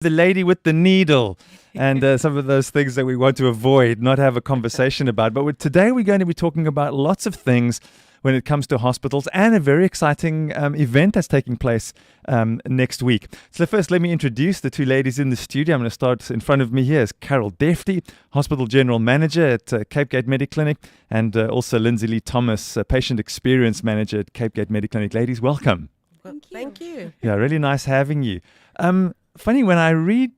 The lady with the needle and some of those things that we want to avoid, not have a conversation about. But today we're going to be talking about lots of things when it comes to hospitals and a very exciting event that's taking place next week. So first, let me introduce the two ladies in the studio. I'm going to start in front of me here is Carol Defty, Hospital General Manager at Cape Gate Medi-Clinic, and also Lindsay-Leigh Thomas, Patient Experience Manager at Cape Gate Medi-Clinic. Ladies, welcome. Thank you. Yeah, really nice having you. Funny, when I read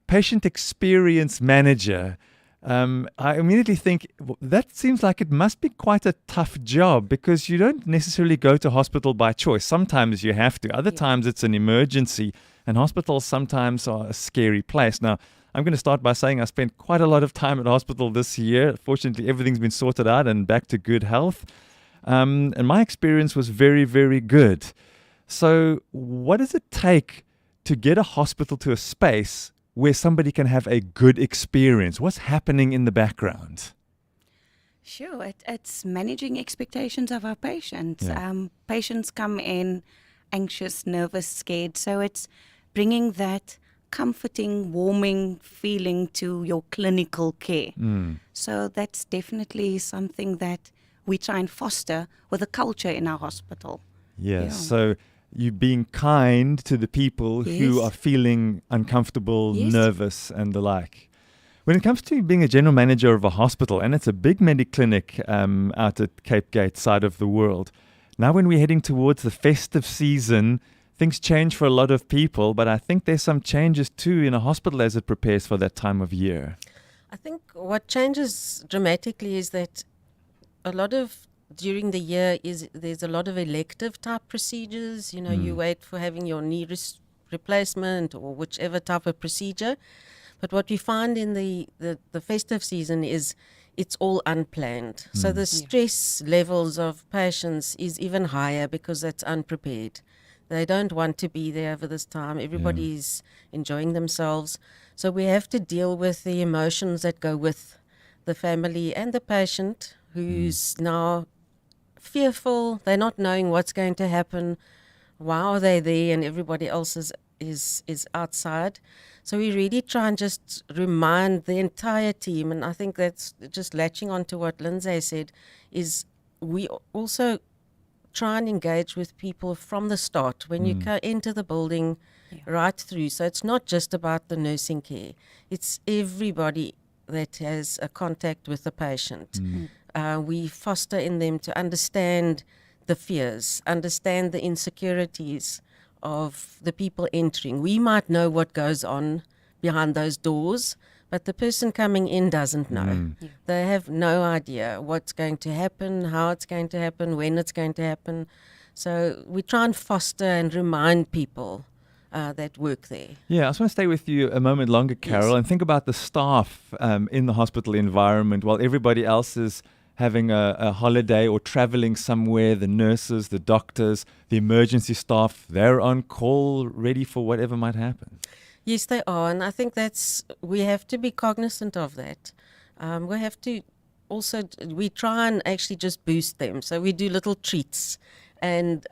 Patient Experience Manager, I immediately think that seems like it must be quite a tough job because you don't necessarily go to hospital by choice. Sometimes you have to. Other times it's an emergency, and hospitals sometimes are a scary place. Now, I'm going to start by saying I spent quite a lot of time at hospital this year. Fortunately, everything's been sorted out and back to good health. And my experience was very, very good. So what does it take to get a hospital to a space where somebody can have a good experience? What's happening in the background? Sure, it's managing expectations of our patients. Yeah. Patients come in anxious, nervous, scared. So it's bringing that comforting, warming feeling to your clinical care. So that's definitely something that we try and foster with a culture in our hospital. Yeah. So you being kind to the people who are feeling uncomfortable, nervous, and the like. When it comes to being a general manager of a hospital, and it's a big Medi-Clinic out at Cape Gate side of the world, now when we're heading towards the festive season, things change for a lot of people, but I think there's some changes too in a hospital as it prepares for that time of year. I think what changes dramatically is that during the year there's a lot of elective type procedures. You know, you wait for having your knee replacement or whichever type of procedure. But what we find in the festive season is it's all unplanned. So the stress levels of patients is even higher because that's unprepared. They don't want to be there over this time. Everybody's enjoying themselves. So we have to deal with the emotions that go with the family and the patient who's now fearful. They're not knowing what's going to happen. Why are they there and everybody else is outside? So we really try and just remind the entire team, and I think that's just latching on to what Lindsay said, is we also try and engage with people from the start when you enter the building right through. So it's not just about the nursing care. It's everybody that has a contact with the patient. We foster in them to understand the fears, understand the insecurities of the people entering. We might know what goes on behind those doors, but the person coming in doesn't know. They have no idea what's going to happen, how it's going to happen, when it's going to happen. So we try and foster and remind people that work there. Yeah, I just want to stay with you a moment longer, Carol, and think about the staff in the hospital environment while everybody else is having a holiday or traveling somewhere. The nurses, the doctors, the emergency staff, they're on call, ready for whatever might happen. Yes, they are, and I think we have to be cognizant of that. We have to also, we try and actually just boost them. So we do little treats and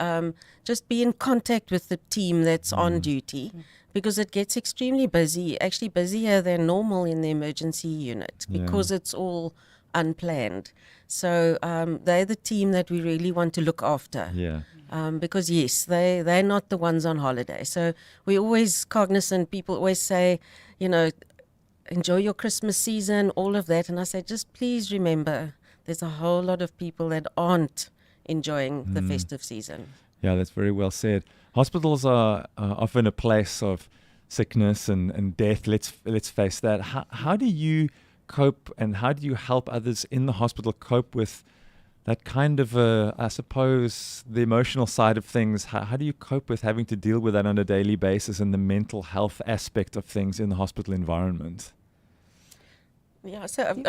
just be in contact with the team that's on duty, because it gets extremely busy, actually busier than normal in the emergency unit because it's all unplanned. So they're the team that we really want to look after. Because yes, they're not the ones on holiday. So we're always cognizant. People always say, you know, enjoy your Christmas season, all of that. And I say, just please remember, there's a whole lot of people that aren't enjoying the festive season. Yeah, that's very well said. Hospitals are often a place of sickness and death. Let's face that. How do you cope, and how do you help others in the hospital cope with that kind of, I suppose, the emotional side of things? How do you cope with having to deal with that on a daily basis and the mental health aspect of things in the hospital environment? Yeah, so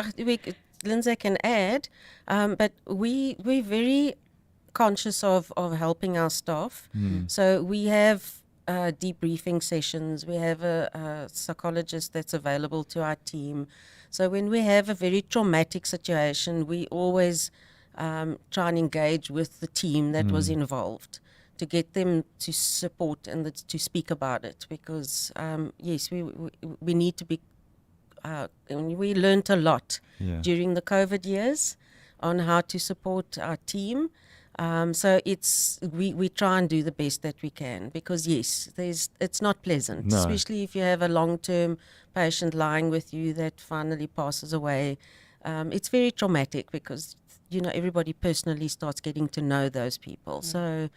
Lindsay can add, but we're very conscious of helping our staff. So we have debriefing sessions. We have a psychologist that's available to our team. So when we have a very traumatic situation, we always try and engage with the team that was involved to get them to support and to speak about it, because yes, we need to be. We learned a lot during the COVID years on how to support our team. So we try and do the best that we can, because yes, it's not pleasant, especially if you have a long-term patient lying with you that finally passes away. It's very traumatic, because everybody personally starts getting to know those people. So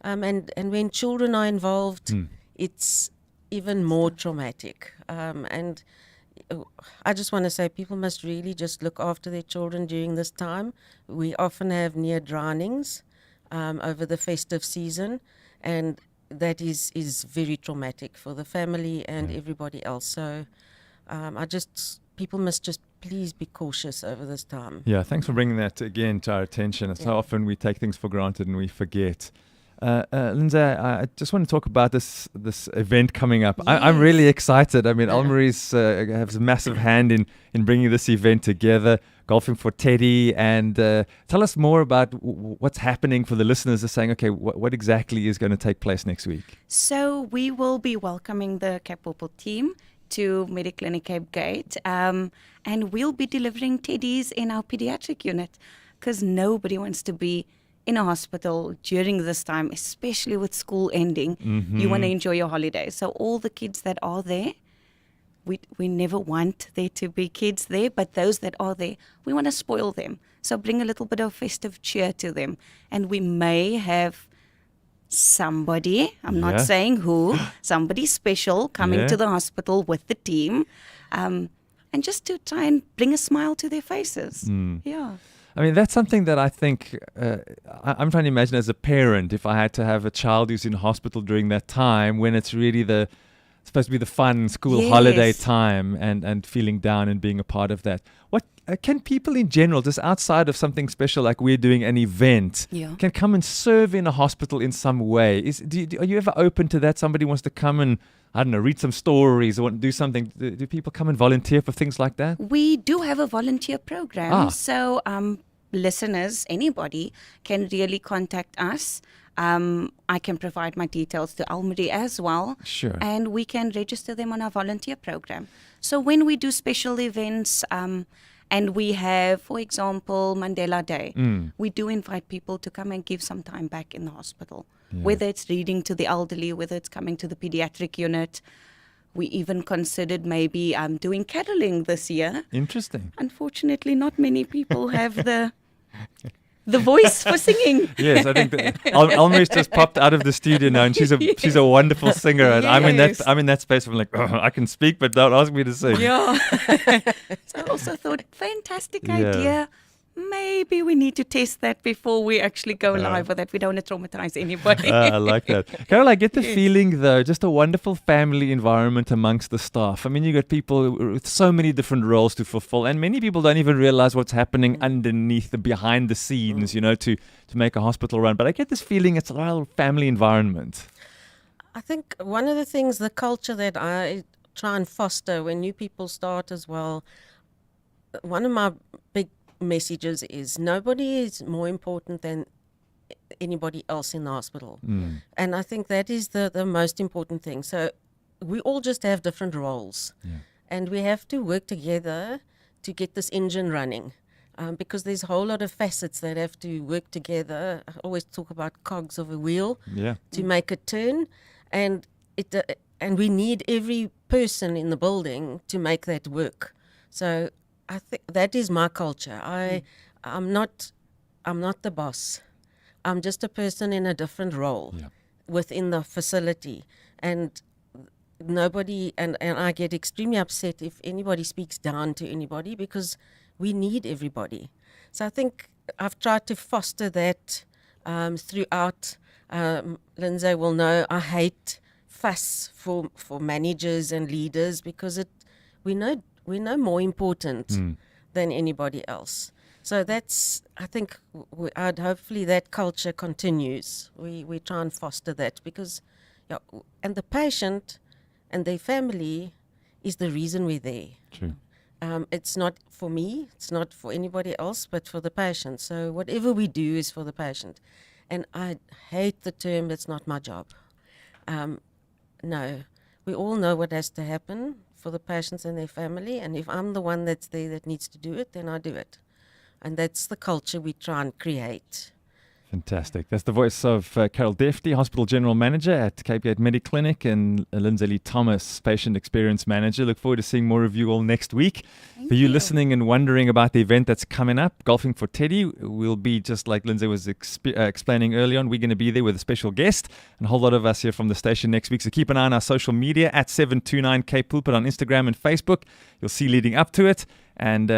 and when children are involved, it's even more traumatic. And I just want to say, people must really just look after their children during this time. We often have near drownings over the festive season, and that is very traumatic for the family and everybody else. So people must just please be cautious over this time. Yeah, thanks for bringing that again to our attention. It's how often we take things for granted and we forget. Lindsay, I just want to talk about this event coming up. Yes. I'm really excited. I mean, Almarie's has a massive hand in bringing this event together, Golfing for Teddy. And tell us more about what's happening for the listeners are saying, okay, what exactly is going to take place next week? So we will be welcoming the Cape Purple team to Medi-Clinic Cape Gate, and we'll be delivering teddies in our pediatric unit, because nobody wants to be in a hospital during this time, especially with school ending. You want to enjoy your holidays. So all the kids that are there, we never want there to be kids there, but those that are there, we want to spoil them. So bring a little bit of festive cheer to them. And we may have somebody, I'm not saying who, somebody special coming to the hospital with the team, and just to try and bring a smile to their faces. Yeah. I mean, that's something that I think I'm trying to imagine as a parent, if I had to have a child who's in hospital during that time, when it's really supposed to be the fun school holiday time, and feeling down and being a part of that. What can people in general, just outside of something special like we're doing an event, can come and serve in a hospital in some way? Are you ever open to that? Somebody wants to come and, I don't know, read some stories or want to do something. Do people come and volunteer for things like that? We do have a volunteer program. So listeners, anybody can really contact us. I can provide my details to Almarie as well. Sure. And we can register them on our volunteer program. So when we do special events, and we have, for example, Mandela Day, we do invite people to come and give some time back in the hospital, whether it's reading to the elderly, whether it's coming to the pediatric unit. We even considered maybe doing caroling this year. Interesting. Unfortunately, not many people have the voice for singing. Yes, I think Almarie's just popped out of the studio now, and she's a wonderful singer, and I'm in that space. I'm like, I can speak, but don't ask me to sing. Yeah. So I also thought, fantastic idea. Maybe we need to test that before we actually go live with that. We don't want to traumatize anybody. I like that. Carol, I get the feeling, though, just a wonderful family environment amongst the staff. I mean, you got people with so many different roles to fulfill, and many people don't even realize what's happening underneath the behind the scenes, to make a hospital run. But I get this feeling it's a real family environment. I think one of the things, the culture that I try and foster when new people start as well, one of my big messages is nobody is more important than anybody else in the hospital. And I think that is the most important thing. So we all just have different roles, and we have to work together to get this engine running, because there's a whole lot of facets that have to work together. I always talk about cogs of a wheel to make it turn, and we need every person in the building to make that work. So I think that is my culture. I'm not the boss. I'm just a person in a different role within the facility, and nobody. And I get extremely upset if anybody speaks down to anybody, because we need everybody. So I think I've tried to foster that throughout. Lindsay will know I hate fuss for managers and leaders, because we know more important than anybody else. So that's, I think, hopefully that culture continues. We try and foster that, because, and the patient and their family is the reason we're there. True. It's not for me, it's not for anybody else, but for the patient. So whatever we do is for the patient. And I hate the term, that's not my job. No, we all know what has to happen for the patients and their family, and if I'm the one that's there that needs to do it, then I do it. And that's the culture we try and create. Fantastic. That's the voice of Carol Defty, Hospital General Manager at Cape Gate Medi-Clinic, and Lindsay-Leigh Thomas, Patient Experience Manager. Look forward to seeing more of you all next week. For you listening and wondering about the event that's coming up, Golfing for Teddy, will be just like Lindsay was explaining early on. We're going to be there with a special guest and a whole lot of us here from the station next week. So keep an eye on our social media at 729K Pulpit on Instagram and Facebook. You'll see leading up to it. And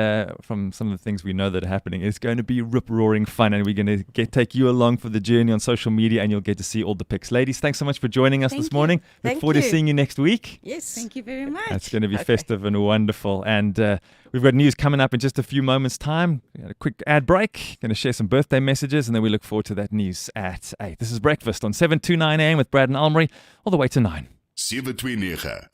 from some of the things we know that are happening, it's going to be rip-roaring fun, and we're going to take you along for the journey on social media, and you'll get to see all the pics. Ladies, thanks so much for joining us this morning. Look forward to seeing you next week. Yes. Thank you very much. It's going to be festive and wonderful. And we've got news coming up in just a few moments' time. We got a quick ad break. Going to share some birthday messages, and then we look forward to that news at 8. This is Breakfast on 7 to 9 a.m. with Brad and Almery, all the way to 9. 729